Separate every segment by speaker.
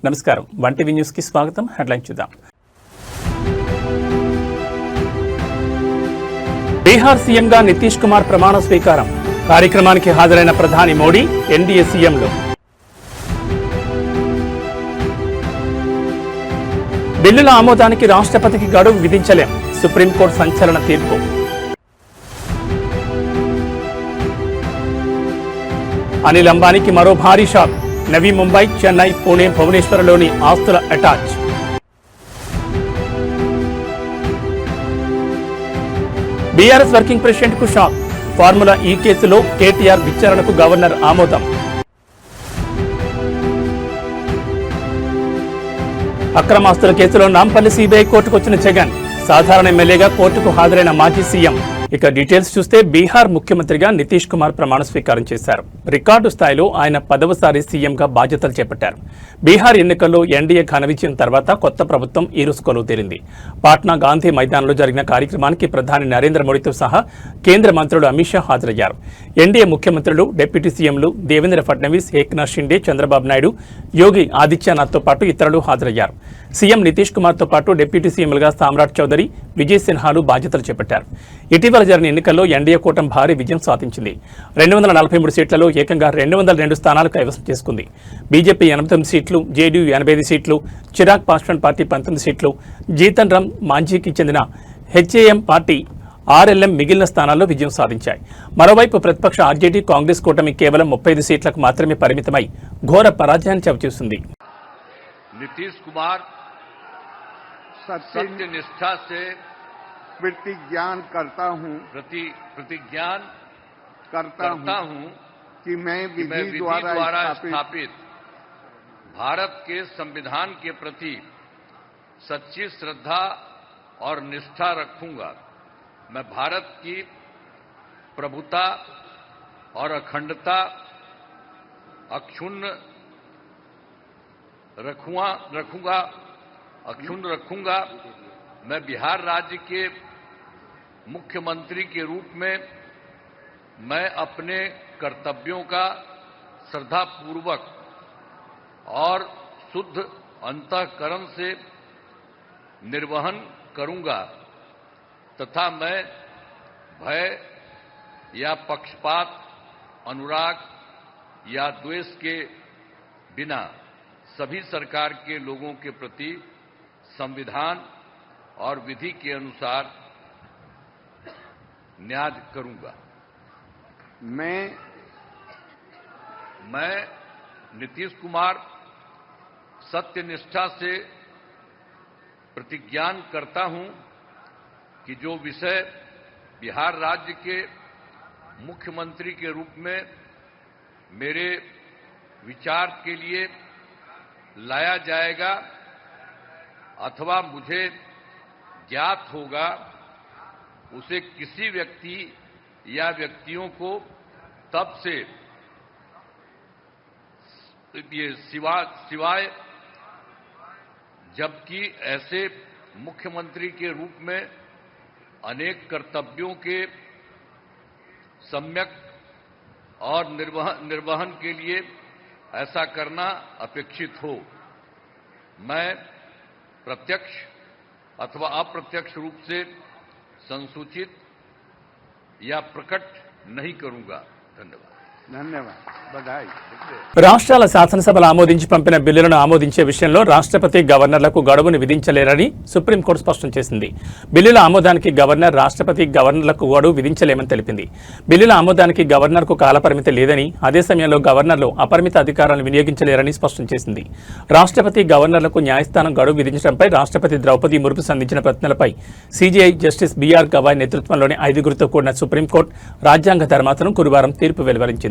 Speaker 1: నమస్కారం, one TV news కి స్వాగతం. హెడ్లైన్ చూద్దాం. బీహార్ సీఎంగా నితీష్ కుమార్ ప్రమాణ స్వీకారం. కార్యక్రమానికి హాజరైన ప్రధాని మోడీ, ఎన్డీఏ సీఎంలు. బిల్లుల ఆమోదానికి రాష్ట్రపతికి గడువు విధించలేం. సుప్రీంకోర్టు సంచలన తీర్పు. అనిల్ అంబానీకి మరో భారీ షాక్. నవీ ముంబై, చెన్నై, పూణే, భువనేశ్వర్లోని ఆస్తుల అటాచ్. బీఆర్ఎస్ వర్కింగ్ ప్రెసిడెంట్ కు షాక్. ఫార్ములా ఈ కేసులో కేటీఆర్ విచారణకు గవర్నర్ ఆమోదం. అక్రమాస్తుల కేసులో నాంపల్లి సిబిఐ కోర్టుకు వచ్చిన జగన్. సాధారణ ఎమ్మెల్యేగా కోర్టుకు హాజరైన మాజీ సీఎం. ఇక డీటెయిల్స్ చూస్తే బీహార్ ముఖ్యమంత్రిగా నితీష్ కుమార్ ప్రమాణ స్వీకారం చేశారు. రికార్డు స్థాయిలో ఆయన 10వసారి సీఎంగా బాధ్యతలు చేపట్టారు. బీహార్ ఎన్నికల్లో ఎన్డీఏ ఘన విజయం తర్వాత కొత్త ప్రభుత్వం ఈ రోజు కొలువు తీరింది. పాట్నా గాంధీ మైదానంలో జరిగిన కార్యక్రమానికి ప్రధాని నరేంద్ర మోడీతో సహా కేంద్ర మంత్రులు అమిత్ షా హాజరయ్యారు. ఎన్డీఏ ముఖ్యమంత్రులు, డిప్యూటీ సీఎంలు దేవేంద్ర ఫడ్నవీస్, ఏక్నాథ్ షిండే, చంద్రబాబు నాయుడు, యోగి ఆదిత్యనాథ్తో పాటు ఇతరులు హాజరయ్యారు. సీఎం నితీష్ కుమార్తో పాటు డిప్యూటీ సీఎంలుగా సామ్రాట్ చౌదరి, విజయ్ సిన్హాలు బాధ్యతలు చేపట్టారు. ఇటీవల జరిగిన ఎన్నికల్లో ఎన్డీఏ కూటమి భారీ విజయం సాధించింది. 243 సీట్లలో ఏకంగా 202 స్థానాలు కైవసం చేసుకుంది. బీజేపీ 89 సీట్లు, జేడీయూ 85 సీట్లు, చిరాగ్ పాస్వాన్ పార్టీ 19 సీట్లు, జీతన్ రామ్ మాంఝీకి చెందిన హెచ్ఏఎం పార్టీ, ఆర్ఎల్ఎం మిగిలిన స్థానాల్లో విజయం సాధించాయి. మరోవైపు ప్రతిపక్ష ఆర్జేడీ, కాంగ్రెస్ కూటమి కేవలం 35 సీట్లకు మాత్రమే పరిమితమై ఘోర పరాజయాన్ని చవిచూసింది.
Speaker 2: नीतीश कुमार सत्यनिष्ठा से प्रतिज्ञा करता हूं कि मैं विधि द्वारा स्थापित भारत के संविधान के प्रति सच्ची श्रद्धा और निष्ठा रखूंगा। मैं भारत की प्रभुता और अखंडता अक्षुण्ण रखूंगा। मैं बिहार राज्य के मुख्यमंत्री के रूप में मैं अपने कर्तव्यों का श्रद्धापूर्वक और शुद्ध अंतःकरण से निर्वहन करूंगा तथा मैं भय या पक्षपात, अनुराग या द्वेष के बिना सभी सरकार के लोगों के प्रति संविधान और विधि के अनुसार न्याय करूंगा। मैं नीतीश कुमार सत्यनिष्ठा से प्रतिज्ञा करता हूं कि जो विषय बिहार राज्य के मुख्यमंत्री के रूप में मेरे विचार के लिए लाया जाएगा अथवा मुझे ज्ञात होगा, उसे किसी व्यक्ति या व्यक्तियों को तब से सिवाय जबकि ऐसे मुख्यमंत्री के रूप में अनेक कर्तव्यों के सम्यक और निर्वहन के लिए ऐसा करना अपेक्षित हो, मैं प्रत्यक्ष अथवा अप्रत्यक्ष रूप से संसूचित या प्रकट नहीं करूंगा। धन्यवाद।
Speaker 1: రాష్ట్రాల శాసనసభలు ఆమోదించి పంపిన బిల్లులను ఆమోదించే విషయంలో రాష్ట్రపతి, గవర్నర్లకు గడువును విధించలేరని సుప్రీంకోర్టు స్పష్టం చేసింది. బిల్లుల ఆమోదానికి గవర్నర్, రాష్ట్రపతి, గవర్నర్లకు గడువు విధించలేమని తెలిపింది. బిల్లుల ఆమోదానికి గవర్నర్కు కాలపరిమితి లేదని, అదే సమయంలో గవర్నర్లు అపరిమిత అధికారాలను వినియోగించలేరని స్పష్టం చేసింది. రాష్ట్రపతి, గవర్నర్లకు న్యాయస్థానం గడువు విధించడంపై రాష్ట్రపతి ద్రౌపది ముర్ము సంధించిన ప్రశ్నలపై సీజీఐ జస్టిస్ బీఆర్ గవాయ్ నేతృత్వంలోని 5గురితో కూడిన సుప్రీంకోర్టు రాజ్యాంగ ధర్మాసనం గురువారం తీర్పు వెలువరించింది.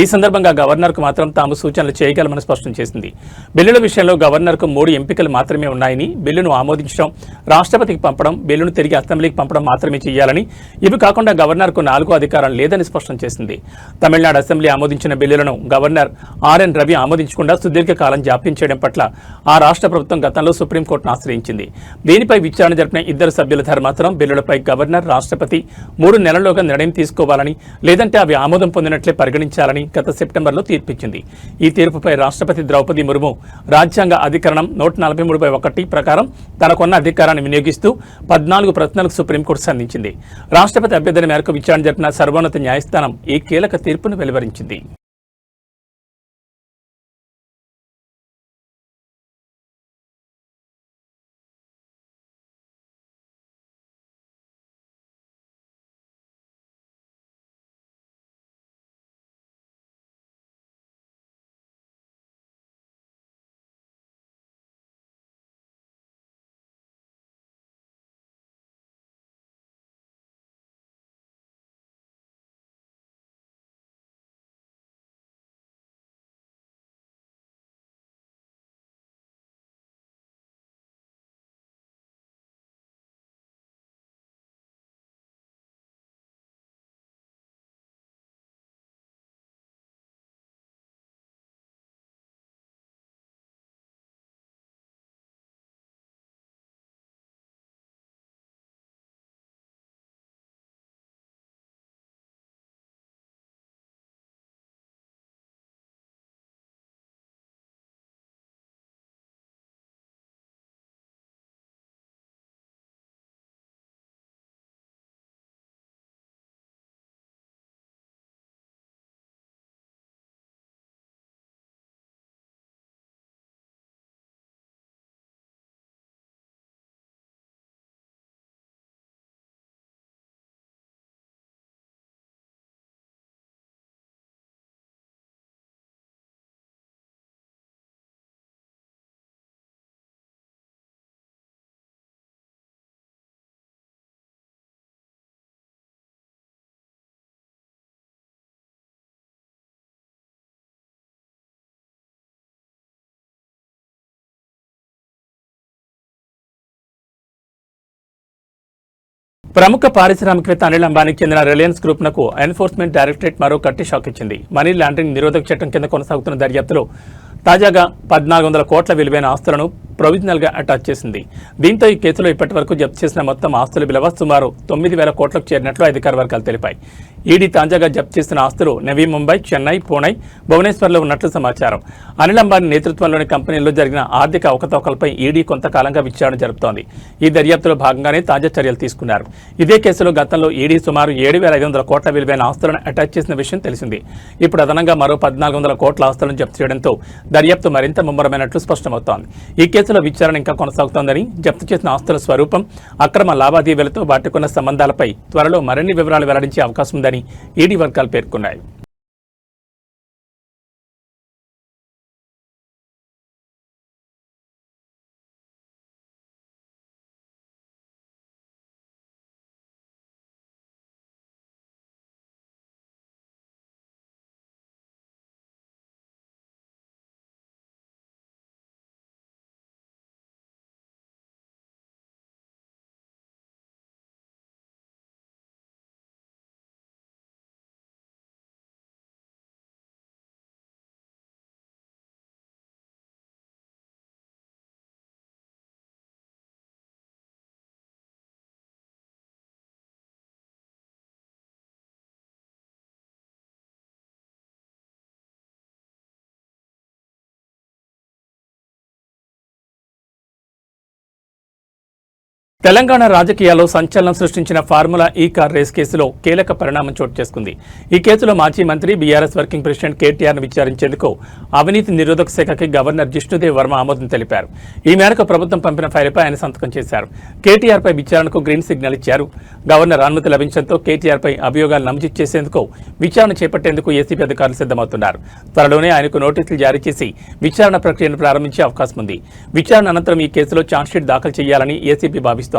Speaker 1: ఈ సందర్భంగా గవర్నర్కు మాత్రం తాము సూచనలు చేయగలమని స్పష్టం చేసింది. బిల్లుల విషయంలో గవర్నర్కు 3 ఎంపికలు మాత్రమే ఉన్నాయని, బిల్లును ఆమోదించడం, రాష్ట్రపతికి పంపడం, బిల్లును తిరిగి అసెంబ్లీకి పంపడం మాత్రమే చేయాలని, ఇవి కాకుండా గవర్నర్కు 4 అధికారం లేదని స్పష్టం చేసింది. తమిళనాడు అసెంబ్లీ ఆమోదించిన బిల్లులను గవర్నర్ ఆర్ఎన్ రవి ఆమోదించకుండా సుదీర్ఘకాలం జాప్యం చేయడం పట్ల ఆ రాష్ట్ర ప్రభుత్వం గతంలో సుప్రీంకోర్టును ఆశ్రయించింది. దీనిపై విచారణ జరిపిన 2 సభ్యుల ధర్మాసనం బిల్లులపై గవర్నర్, రాష్ట్రపతి 3 నెలల్లోగా నిర్ణయం తీసుకోవాలని, లేదంటే అవి ఆమోదం పొందినట్లే పరిగణించాలని గత సెప్టెంబర్లో తీర్పిచ్చింది. ఈ తీర్పుపై రాష్ట్రపతి ద్రౌపది ముర్ము రాజ్యాంగ అధికరణం 143(1) ప్రకారం తనకున్న అధికారాన్ని వినియోగిస్తూ 14 ప్రశ్నలకు సుప్రీంకోర్టు సంధించింది. రాష్ట్రపతి అభ్యర్థన మేరకు విచారణ జరిపిన సర్వోన్నత న్యాయస్థానం ఈ కీలక తీర్పును వెలువరించింది. ప్రముఖ పారిశ్రామికవేత్త అనిల్ అంబానీకి చెందిన రిలయన్స్ గ్రూప్నకు ఎన్ఫోర్స్మెంట్ డైరెక్టరేట్ మరో కట్టి షాక్ ఇచ్చింది. మనీ లాండరింగ్ నిరోధక చట్టం కింద కొనసాగుతున్న దర్యాప్తులో తాజాగా 1400 కోట్ల విలువైన ఆస్తులను ప్రొవిజనల్గా అటాచ్ చేసింది. దీంతో ఈ కేసులో ఇప్పటి వరకు జప్తు చేసిన మొత్తం ఆస్తుల విలువ సుమారు 9,000 కోట్లకు చేరినట్లు అధికార వర్గాలు తెలిపాయి. ఈడీ తాజాగా జప్తు చేసిన ఆస్తులు నవీ ముంబై, చెన్నై, పూణె, భువనేశ్వర్లో ఉన్నట్లు సమాచారం. అనిల్ అంబానీ నేతృత్వంలోని కంపెనీల్లో జరిగిన ఆర్థిక అవకతవకలపై ఈడీ కొంతకాలంగా విచారణ జరుపుతోంది. ఈ దర్యాప్తులో భాగంగానే తాజా చర్యలు తీసుకున్నారు. ఇదే కేసులో గతంలో ఈడీ సుమారు 7,500 కోట్ల విలువైన ఆస్తులను అటాచ్ చేసిన విషయం తెలిసింది. ఇప్పుడు అదనంగా మరో 1,400 కోట్ల ఆస్తులను జప్తు చేయడంతో దర్యాప్తు మరింత ముమ్మరమైనట్లు స్పష్టమవుతోంది. ఈ కేసులో విచారణ ఇంకా కొనసాగుతోందని, జప్తు చేసిన ఆస్తుల స్వరూపం, అక్రమ లావాదేవీలతో వాటికున్న సంబంధాలపై త్వరలో మరిన్ని వివరాలు వెల్లడించే అవకాశం ఉందని ఈడీ వర్గాలు పేర్కొన్నాయి. తెలంగాణ రాజకీయాల్లో సంచలనం సృష్టించిన ఫార్ములా ఈ కార్ రేస్ కేసులో కీలక పరిణామం చోటు చేసుకుంది. ఈ కేసులో మాజీ మంత్రి బీఆర్ఎస్ వర్కింగ్ ప్రెసిడెంట్ కేటీఆర్ను విచారించేందుకు అవినీతి నిరోధక శాఖకి గవర్నర్ జిష్ణుదేవ్ వర్మ ఆమోదం తెలిపారు. ఈ మేరకు ప్రభుత్వం పంపిన ఫైలుపై ఆయన సంతకం చేశారు. కేటీఆర్పై విచారణకు గ్రీన్ సిగ్నల్ ఇచ్చారు. గవర్నర్ అనుమతి లభించడంతో కేటీఆర్పై అభియోగాలు నమోదు చేసేందుకు విచారణ చేపట్టేందుకు ఏసీబీ అధికారులు సిద్ధమవుతున్నారు. త్వరలోనే ఆయనకు నోటీసులు జారీ చేసి విచారణ ప్రక్రియను ప్రారంభించే అవకాశం ఉంది. విచారణ అనంతరం ఈ కేసులో ఛార్జ్షీట్ దాఖలు చేయాలని ఏసీబీ భావిస్తోంది.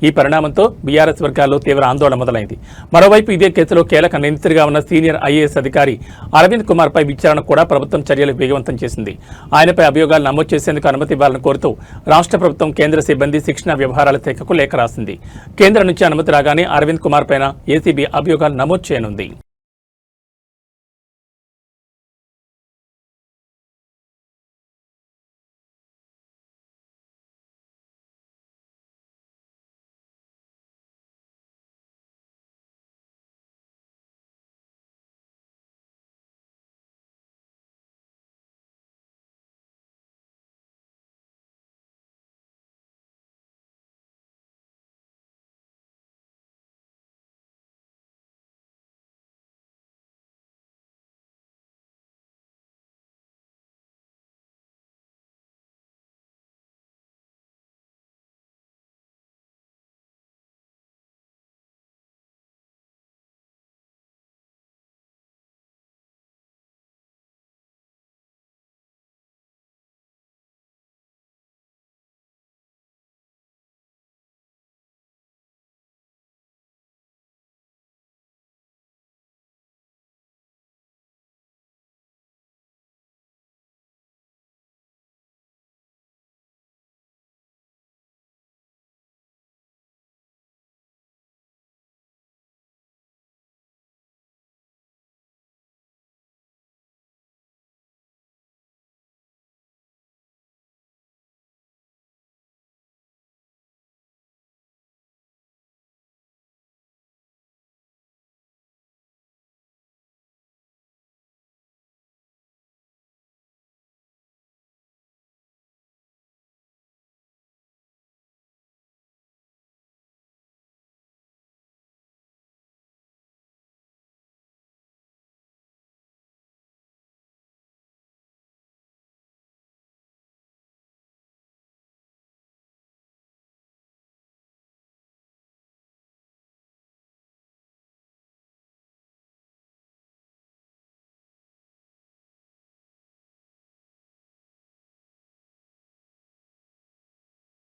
Speaker 1: ఈ పరిణామంతో బీఆర్ఎస్ వర్గాల్లో తీవ్ర ఆందోళన మొదలైంది. మరోవైపు ఇదే కేసులో కీలక నిందితుడిగా ఉన్న సీనియర్ ఐఏఎస్ అధికారి అరవింద్ కుమార్ పై విచారణ కూడా ప్రభుత్వం చర్యలు వేగవంతం చేసింది. ఆయనపై అభియోగాలు నమోదు చేసేందుకు అనుమతి ఇవ్వాలని కోరుతూ రాష్ట్ర ప్రభుత్వం కేంద్ర సిబ్బంది శిక్షణ వ్యవహారాల శాఖకు లేఖ రాసింది. కేంద్రం నుంచి అనుమతి రాగానే అరవింద్ కుమార్ పైన ఏసీబీ అభియోగాలు నమోదు చేయనుంది.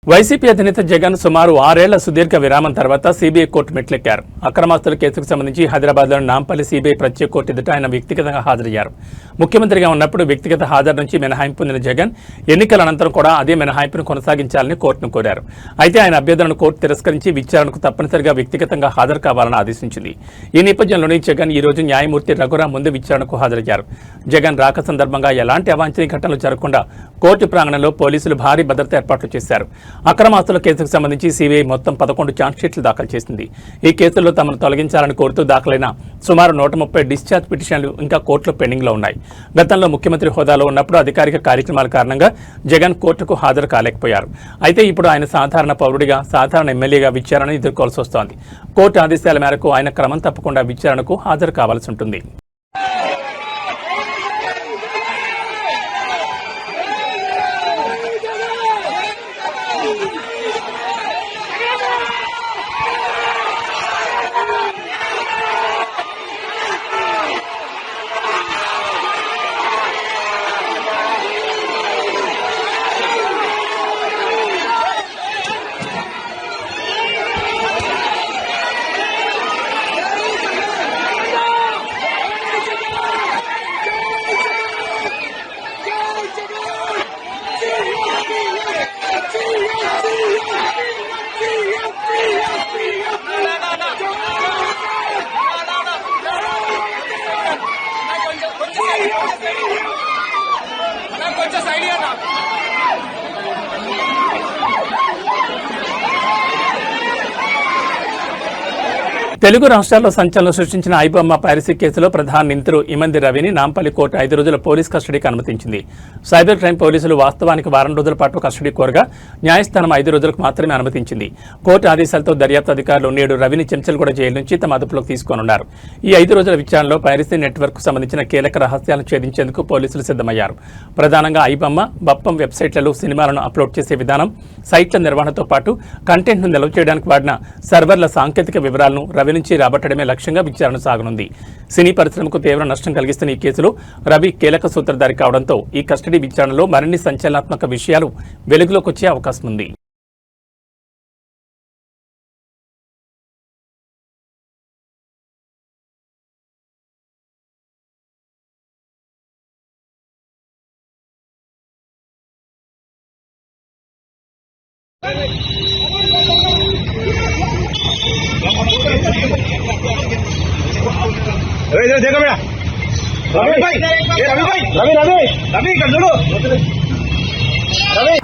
Speaker 1: వైసీపీ అధినేత జగన్ సుమారు 6 ఏళ్ల సుదీర్ఘ విరామం తర్వాత సీబీఐ కోర్టు మెట్లెక్కారు. అక్రమాస్తుల కేసుకు సంబంధించి హైదరాబాద్లోని నాంపల్లి సీబీఐ ప్రత్యేక కోర్టు ఎదుట ఆయన వ్యక్తిగతంగా హాజరయ్యారు. ముఖ్యమంత్రిగా ఉన్నప్పుడు వ్యక్తిగత హాజరు నుంచి మినహాయింపు పొందిన జగన్ ఎన్నికల అనంతరం కూడా అదే మినహాయింపును కొనసాగించాలని కోర్టును కోరారు. అయితే ఆయన అభ్యర్థనను కోర్టు తిరస్కరించి విచారణకు తప్పనిసరిగా వ్యక్తిగతంగా హాజరు కావాలని ఆదేశించింది. ఈ నేపథ్యంలోనే జగన్ ఈ రోజు న్యాయమూర్తి రఘురాం ముందు విచారణకు హాజరయ్యారు. జగన్ రాక సందర్భంగా ఎలాంటి అవాంఛనీయ ఘటనలు జరగకుండా కోర్టు ప్రాంగణంలో పోలీసులు భారీ భద్రతా ఏర్పాట్లు చేశారు. అక్రమాస్తుల కేసుకు సంబంధించి సీబీఐ మొత్తం 11 ఛార్జ్షీట్లు దాఖలు చేసింది. ఈ కేసుల్లో తమను తొలగించాలని కోరుతూ దాఖలైన సుమారు 130 డిశ్చార్జ్ పిటిషన్లు ఇంకా కోర్టులో పెండింగ్లో ఉన్నాయి. గతంలో ముఖ్యమంత్రి హోదాలో ఉన్నప్పుడు అధికారిక కార్యక్రమాల కారణంగా జగన్ కోర్టుకు హాజరు కాలేకపోయారు. అయితే ఇప్పుడు ఆయన సాధారణ పౌరుడిగా, సాధారణ ఎమ్మెల్యేగా విచారణ ఎదుర్కోవాల్సి వస్తోంది. కోర్టు ఆదేశాల మేరకు ఆయన క్రమం తప్పకుండా విచారణకు హాజరు కావాల్సి ఉంటుంది. తెలుగు రాష్ట్రాల్లో సంచలనం సృష్టించిన ఐబొమ్మ పైరసీ కేసులో ప్రధాన నిందితుడు ఇమంది రవిని నాంపల్లి కోర్టు 5 రోజుల పోలీస్ కస్టడీకి అనుమతించింది. సైబర్ క్రైమ్ పోలీసులు వాస్తవానికి వారం రోజుల పాటు కస్టడీ కోరగా న్యాయస్థానం 5 రోజులకు మాత్రమే అనుమతించింది. కోర్టు ఆదేశాలతో దర్యాప్తు అధికారులు నేడు రవిని చెంచల్గూడ జైలు నుంచి తమ అదుపులోకి తీసుకోనున్నారు. ఈ 5 రోజుల విచారణలో పైరసీ నెట్వర్క్ సంబంధించిన కీలక రహస్యాలను ఛేదించేందుకు పోలీసులు సిద్ధమయ్యారు. ప్రధానంగా ఐబొమ్మ, బప్పం వెబ్సైట్లలో సినిమాలను అప్లోడ్ చేసే విధానం, సైట్ల నిర్వహణతో పాటు కంటెంట్ను నిల్వ చేయడానికి వాడిన సర్వర్ల సాంకేతిక వివరాలను రవి నుంచి రాబట్టడమే లక్ష్యంగా విచారణ సాగనుంది. సినీ పరిశ్రమకు తీవ్ర నష్టం కలిగిస్తున్న ఈ కేసులో రవి కీలక సూత్రధారి కావడంతో ఈ కస్టడీ విచారణలో మరిన్ని సంచలనాత్మక విషయాలు వెలుగులోకి వచ్చే అవకాశం ఉంది.
Speaker 3: रवि इधर देखो बेटा रवि भाई रवि रवि रवि कर दो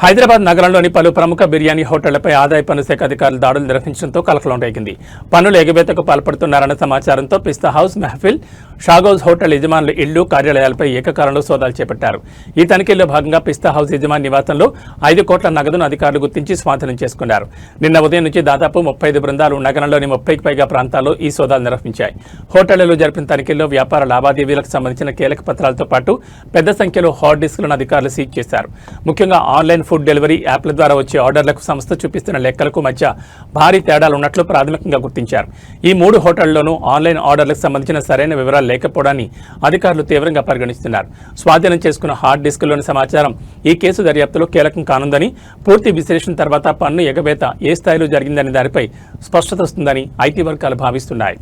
Speaker 1: హైదరాబాద్ నగరంలోని పలు ప్రముఖ బిర్యానీ హోటళ్లపై ఆదాయ పన్ను శాఖ అధికారులు దాడులు నిర్వహించడంతో కలకలం రేగింది. పన్నుల ఎగవేతకు పాల్పడుతున్నారన్న సమాచారంతో పిస్తా హౌస్, మెహఫిల్, షాగోజ్ హోటల్ యజమానుల ఇళ్లు, కార్యాలయాలపై ఏకకాలంలో సోదాలు చేపట్టారు. ఈ తనిఖీల్లో భాగంగా పిస్తా హౌస్ యజమాని నివాసంలో 5 కోట్ల నగదును అధికారులు గుర్తించి స్వాధీనం చేసుకున్నారు. నిన్న ఉదయం నుంచి దాదాపు 35 బృందాలు నగరంలోని 30కి పైగా ప్రాంతాల్లో ఈ సోదాలు నిర్వహించాయి. హోటళ్లలో జరిపిన తనిఖీల్లో వ్యాపార లావాదేవీలకు సంబంధించిన కీలక పత్రాలతో పాటు పెద్ద సంఖ్యలో హార్డ్ డిస్కులను అధికారులు సీజ్ చేశారు. ముఖ్యంగా ఆన్లైన్ ఫుడ్ డెలివరీ యాప్ల ద్వారా వచ్చే ఆర్డర్లకు సంస్థ చూపిస్తున్న లెక్కలకు మధ్య భారీ తేడాలున్నట్లు ప్రాథమికంగా గుర్తించారు. ఈ 3 హోటళ్లలోనూ ఆన్లైన్ ఆర్డర్లకు సంబంధించిన సరైన వివరాలు లేకపోవడాన్ని అధికారులు తీవ్రంగా పరిగణిస్తున్నారు. స్వాధీనం చేసుకున్న హార్డ్ డిస్కుల్లోని సమాచారం ఈ కేసు దర్యాప్తులో కీలకం కానుందని, పూర్తి విశ్లేషణ తర్వాత పన్ను ఎగవేత ఏ స్థాయిలో జరిగిందనే దానిపై స్పష్టత వస్తుందని ఐటీ వర్గాలు భావిస్తున్నాయి.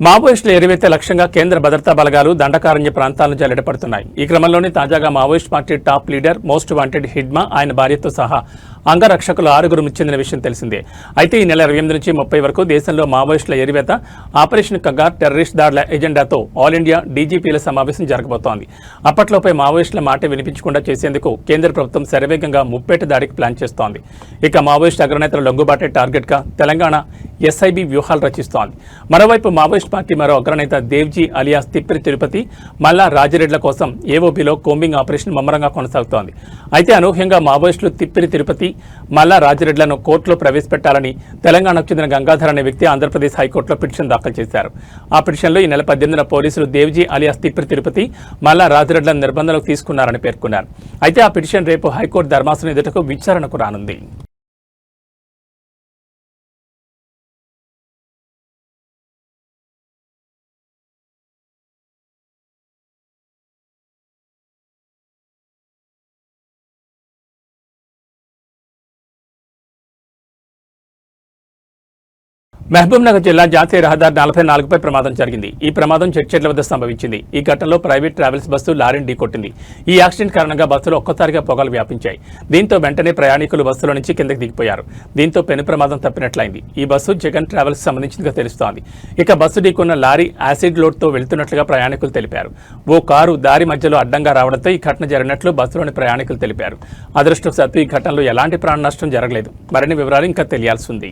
Speaker 1: మావోయిస్టుల ఎరివేతే లక్ష్యంగా కేంద్ర భద్రతా బలగాలు దండకారణ్య ప్రాంతాలను జల్లెడపడుతున్నాయి. ఈ క్రమంలోనే తాజాగా Maoist party top leader most wanted Hidma ఆయన భార్యతో సహా అంగరక్షకులు 6 మృతి చెందిన విషయం తెలిసిందే. అయితే ఈ నెల 28 నుంచి 30 వరకు దేశంలో మావోయిస్టుల ఎరివేత ఆపరేషన్ కగార్ టెర్రరిస్ట్ దాడుల ఎజెండాతో ఆల్ ఇండియా డీజీపీల సమావేశం జరగబోతోంది. అప్పట్లోపై మావోయిస్టుల మాట వినిపించకుండా చేసేందుకు కేంద్ర ప్రభుత్వం శరవేగంగా ముప్పేట దాడికి ప్లాన్ చేస్తోంది. ఇక మావోయిస్ట్ అగ్రనేతల లొంగుబాటే టార్గెట్గా తెలంగాణ ఎస్ఐబి వ్యూహాలు రచిస్తోంది. మరోవైపు మావోయిస్ట్ పార్టీ మరో అగ్రనేత దేవ్జీ అలియాస్ తిప్పిరి తిరుపతి మల్లా రాజిరెడ్ల కోసం ఏఓబీలో కోంబింగ్ ఆపరేషన్ ముమ్మరంగా కొనసాగుతోంది. అయితే అనూహ్యంగా మావోయిస్టులు తిప్పిరి తిరుపతి మల్లా రాజిరెడ్లను కోర్టులో ప్రవేశపెట్టాలని తెలంగాణకు చెందిన గంగాధర్ అనే వ్యక్తి ఆంధ్రప్రదేశ్ హైకోర్టులో పిటిషన్ దాఖలు చేశారు. ఆ పిటిషన్లో ఈ నెల 18న పోలీసులు దేవ్జీ అలియాస్ తిప్పిరి తిరుపతి మల్లా రాజిరెడ్లను నిర్బంధంలోకి తీసుకున్నారని పేర్కొన్నారు. అయితే ఆ పిటిషన్ రేపు హైకోర్టు ధర్మాసనం ఎదుటకు విచారణకు రానుంది. మహబూబ్నగర్ జిల్లా జాతీయ రహదారి 44పై ప్రమాదం జరిగింది. ఈ ప్రమాదం చెట్ల వద్ద సంభవించింది. ఈ ఘటనలో ప్రైవేట్ ట్రావెల్స్ బస్సు లారీని ఢీకొట్టింది. ఈ యాక్సిడెంట్ కారణంగా బస్సులో ఒక్కసారిగా పొగలు వ్యాపించాయి. దీంతో వెంటనే ప్రయాణికులు బస్సులో నుంచి కిందకి దిగిపోయారు. దీంతో పెను ప్రమాదం తప్పినట్లయింది. ఈ బస్సు జగన్ ట్రావెల్స్ సంబంధించినదిగా తెలుస్తోంది. ఇక బస్సు ఢీకొన్న లారీ యాసిడ్ లోడ్తో వెళ్తున్నట్లుగా ప్రయాణికులు తెలిపారు. ఓ కారు దారి మధ్యలో అడ్డంగా రావడంతో ఈ ఘటన జరిగినట్లు బస్సులోని ప్రయాణికులు తెలిపారు. అదృష్టవశాత్తు ఈ ఘటనలో ఎలాంటి ప్రాణ నష్టం జరగలేదు. మరిన్ని వివరాలు ఇంకా తెలియాల్సి ఉంది.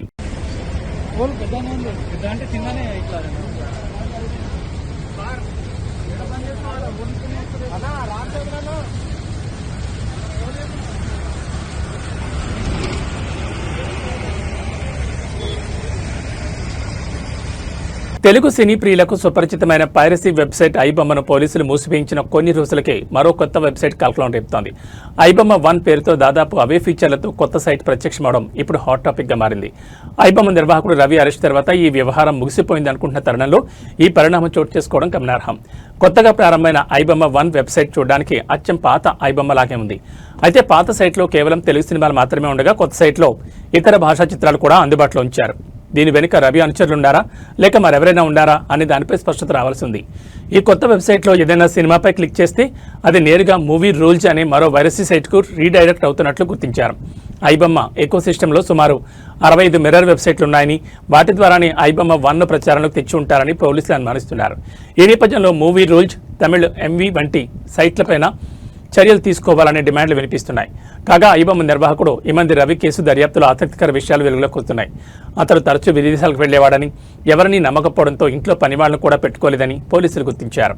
Speaker 1: తెలుగు సినీ ప్రియులకు సుపరిచితమైన పైరసీ వెబ్సైట్ ఐబొమ్మను పోలీసులు మూసివేయించిన కొన్ని రోజులకే మరో కొత్త వెబ్సైట్ కలకలం రేపుతోంది. ఐబొమ్మ 1 పేరుతో దాదాపు అవే ఫీచర్లతో కొత్త సైట్ ప్రత్యక్షమవడం ఇప్పుడు హాట్ టాపిక్ గా మారింది. ఐబొమ్మ నిర్వాహకుడు రవి అరెస్ట్ తర్వాత ఈ వ్యవహారం ముగిసిపోయింది అనుకుంటున్న తరుణంలో ఈ పరిణామం చోటు చేసుకోవడం గమనార్హం. కొత్తగా ప్రారంభమైన ఐబొమ్మ 1 వెబ్సైట్ చూడడానికి అచ్చం పాత ఐబొమ్మ లాగే ఉంది. అయితే పాత సైట్లో కేవలం తెలుగు సినిమాలు మాత్రమే ఉండగా కొత్త సైట్లో ఇతర భాషా చిత్రాలు కూడా అందుబాటులో ఉంచారు. దీని వెనుక రవి అనుచరులుండారా లేక మరెవరైనా ఉండారా అనే దానిపై స్పష్టత రావాల్సి ఉంది. ఈ కొత్త వెబ్సైట్లో ఏదైనా సినిమాపై క్లిక్ చేస్తే అది నేరుగా మూవీ రూల్స్ అనే మరో వైరసీ సైట్కు రీడైరెక్ట్ అవుతున్నట్లు గుర్తించారు. ఐబొమ్మ ఎకోసిస్టంలో సుమారు 65 మిర్రర్ వెబ్సైట్లు ఉన్నాయని వాటి ద్వారానే ఐబొమ్మ 1 ప్రచారంలోకి తెచ్చి ఉంటారని పోలీసులు అనుమానిస్తున్నారు. ఈ నేపథ్యంలో మూవీ రూల్స్, తమిళ్ ఎంవి వంటి సైట్లపైన చర్యలు తీసుకోవాలనే డిమాండ్లు వినిపిస్తున్నాయి. కాగా ఐబొమ్మ నిర్వాహకుడు ఇమంది రవి కేసు దర్యాప్తులో ఆసక్తికర విషయాలు వెలుగులోకి వస్తున్నాయి. అతను తరచూ విదేశాలకు వెళ్లేవాడని, ఎవరినీ నమ్మకపోవడంతో ఇంట్లో పనివాళ్లను కూడా పెట్టుకోలేదని పోలీసులు గుర్తించారు.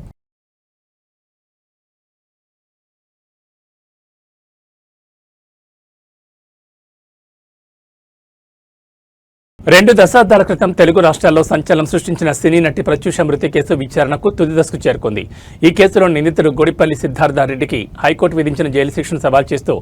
Speaker 1: 2 దశాబ్దాల క్రితం తెలుగు రాష్ట్రాల్లో సంచలనం సృష్టించిన సినీ నటి ప్రత్యూష మృతి కేసు విచారణకు తుది దశకు చేరుకుంది. ఈ కేసులో నిందితుడు గొడిపల్లి సిద్ధార్థరెడ్డికి హైకోర్టు విధించిన జైలు శిక్షను సవాల్ చేస్తూ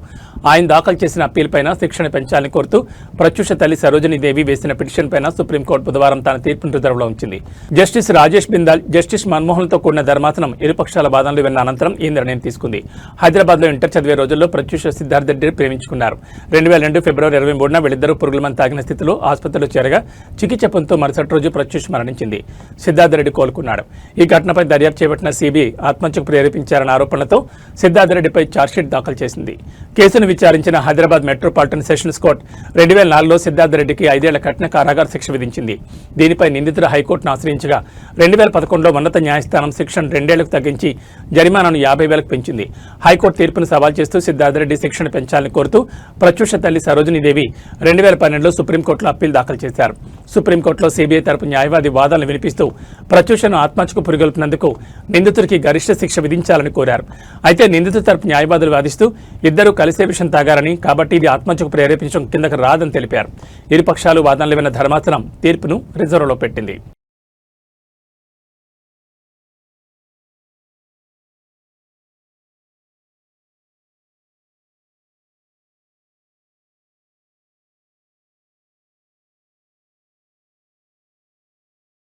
Speaker 1: ఆయన దాఖలు చేసిన అప్పీల్పైన శిక్షణ పెంచాలని కోరుతూ ప్రత్యూష తల్లి సరోజినీదేవి వేసిన పిటిషన్పైన సుప్రీంకోర్టు బుధవారం తన తీర్పును రిజర్వ్లో ఉంచింది. జస్టిస్ రాజేష్ బిందాల్, జస్టిస్ మన్మోహన్తో కూడిన ధర్మాసనం ఇరుపక్షాల వాదనలు విన్న అనంతరం ఈ నిర్ణయం తీసుకుంది. హైదరాబాద్లో ఇంటర్ చదివే రోజుల్లో ప్రత్యూష సిద్ధార్థరెడ్డిని ప్రేమించుకున్నారు. 2002 ఫిబ్రవరి 23న వీళ్ళిద్దరూ పురుగుల మందు తాగిన స్థితిలో ఆసుపత్రిలో చేరగా చికిత్స పొందుతూ మరుసటి రోజు ప్రత్యూష్ మరణించింది. సిద్ధార్థరెడ్డి కోలుకున్నాడు. ఈ ఘటనపై దర్యాప్తు చేపట్టిన సిబిఐ ఆత్మహత్యకు ప్రేరేపించారన్న ఆరోపణలతో సిద్ధార్థరెడ్డిపై ఛార్జ్షీట్ దాఖలు చేసింది. కేసును విచారించిన హైదరాబాద్ మెట్రోపాలిటన్ సెషన్స్ కోర్టు 2004లో సిద్ధార్థరెడ్డికి 5 ఏళ్ల కఠిన కారాగార శిక్ష విధించింది. దీనిపై నిందితుడు హైకోర్టును ఆశ్రయించగా 2011లో ఉన్నత న్యాయస్థానం శిక్షను 2 ఏళ్లకు తగ్గించి జరిమానాను 50,000కు పెంచింది. హైకోర్టు తీర్పును సవాల్ చేస్తూ సిద్ధార్థరెడ్డి శిక్షను పెంచాలని కోరుతూ ప్రత్యూష తల్లి సరోజినీదేవి 2012లో సుప్రీంకోర్టులో అప్పీల్ దాఖలు చేశారు. సుప్రీంకోర్టులో సిబిఐ తరపు న్యాయవాది వాదనలు వినిపిస్తూ ప్రత్యూషను ఆత్మహత్యకు పురిగొల్పినందుకు నిందితుడికి గరిష్ట శిక్ష విధించాలని కోరారు. అయితే నిందితుడి తరపు న్యాయవాదులు వాదిస్తూ ఇద్దరూ కలిసే విషయం తాగారని, కాబట్టి ఇది ఆత్మహత్యకు ప్రేరేపించడం కిందకు రాదని తెలిపారు. ఇరుపక్షాలు వాదనలు విన్న ధర్మాసనం తీర్పును రిజర్వ్లో పెట్టింది.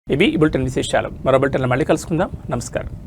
Speaker 1: ఇవి ఈ బులెటిన్ విశేషాలు. మరో బులెటిన్లో మళ్ళీ కలుసుకుందాం. నమస్కారం.